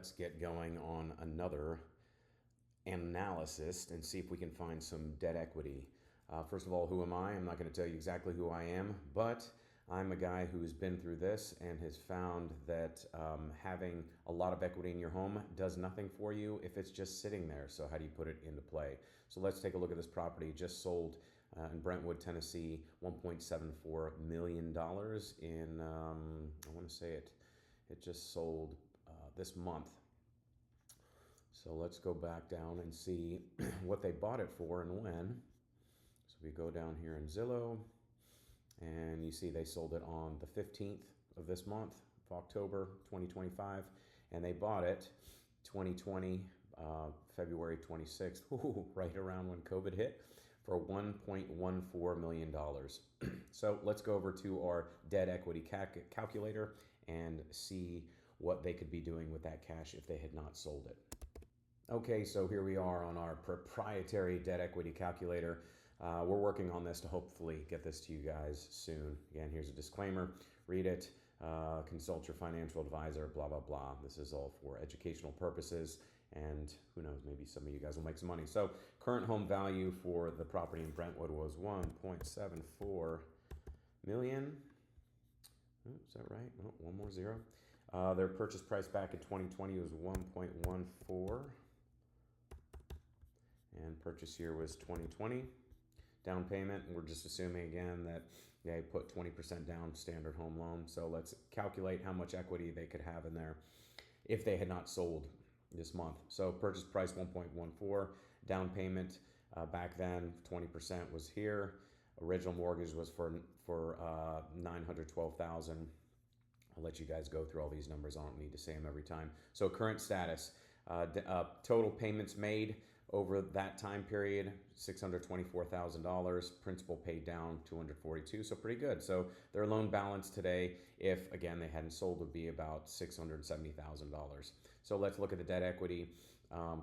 let's get going on another analysis and see if we can find some debt equity. First of all, who am I? I'm not going to tell you exactly who I am, but I'm a guy who's been through this and has found that having a lot of equity in your home does nothing for you if it's just sitting there. So how do you put it into play? So let's take a look at this property. Just sold in Brentwood, Tennessee, $1.74 million in, I want to say it just sold this month. So let's go back down and see what they bought it for and when. So we go down here in Zillow, and you see they sold it on the 15th of this month, of October 2025, and they bought it 2020, February 26th, right around when COVID hit, for $1.14 million. So let's go over to our debt equity calculator and see what they could be doing with that cash if they had not sold it. Okay, so here we are on our proprietary debt equity calculator. We're working on this to hopefully get this to you guys soon. Again, here's a disclaimer. Read it. Consult your financial advisor, blah, blah, blah. This is all for educational purposes. And who knows, maybe some of you guys will make some money. So current home value for the property in Brentwood was $1.74 million. Oh, is that right? Oh, one more zero. Their purchase price back in 2020 was $1.14. And purchase year was 2020. Down payment, we're just assuming again that they put 20% down standard home loan. So let's calculate how much equity they could have in there if they had not sold this month. So purchase price 1.14, down payment back then 20% was here. Original mortgage was for $912,000. I'll let you guys go through all these numbers. I don't need to say them every time. So current status, total payments made over that time period, $624,000. Principal paid down $242,000, so pretty good. So their loan balance today, if again they hadn't sold, would be about $670,000. So let's look at the debt equity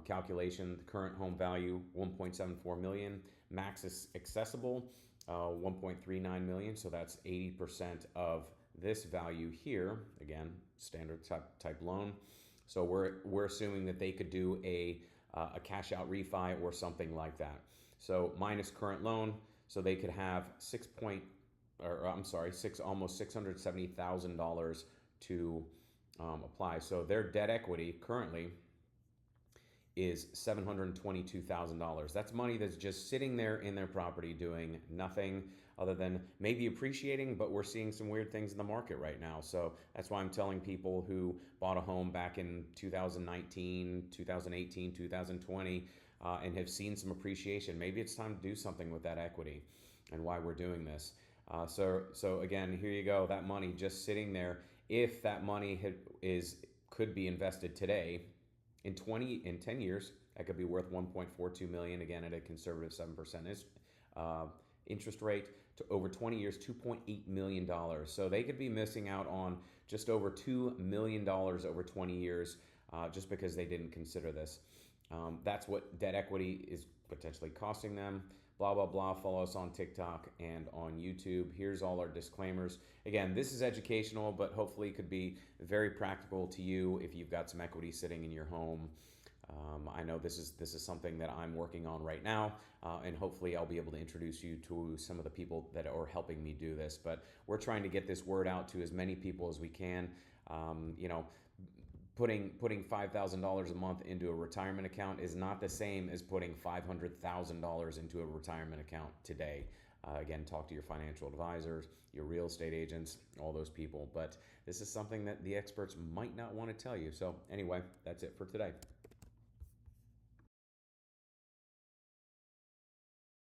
calculation. The current home value, $1.74 million. Max is accessible, $1.39 million. So that's 80% of this value here. Again, standard type loan. So we're assuming that they could do a cash out refi or something like that. So minus current loan, so they could have almost $670,000 to apply. So their debt equity currently is $722,000. That's money that's just sitting there in their property doing nothing other than maybe appreciating, but we're seeing some weird things in the market right now. So that's why I'm telling people who bought a home back in 2019, 2018, 2020, and have seen some appreciation, maybe it's time to do something with that equity, and why we're doing this. So again, here you go, that money just sitting there. If that money could be invested today, in 10 years, that could be worth $1.42 million, again at a conservative 7% interest rate. To over 20 years, $2.8 million. So they could be missing out on just over $2 million over 20 years just because they didn't consider this. That's what debt equity is potentially costing them. Blah, blah, blah. Follow us on TikTok and on YouTube. Here's all our disclaimers. Again, this is educational, but hopefully it could be very practical to you if you've got some equity sitting in your home. I know this is something that I'm working on right now, and hopefully I'll be able to introduce you to some of the people that are helping me do this. But we're trying to get this word out to as many people as we can. Putting $5,000 a month into a retirement account is not the same as putting $500,000 into a retirement account today. Again, talk to your financial advisors, your real estate agents, all those people. But this is something that the experts might not want to tell you. So anyway, that's it for today.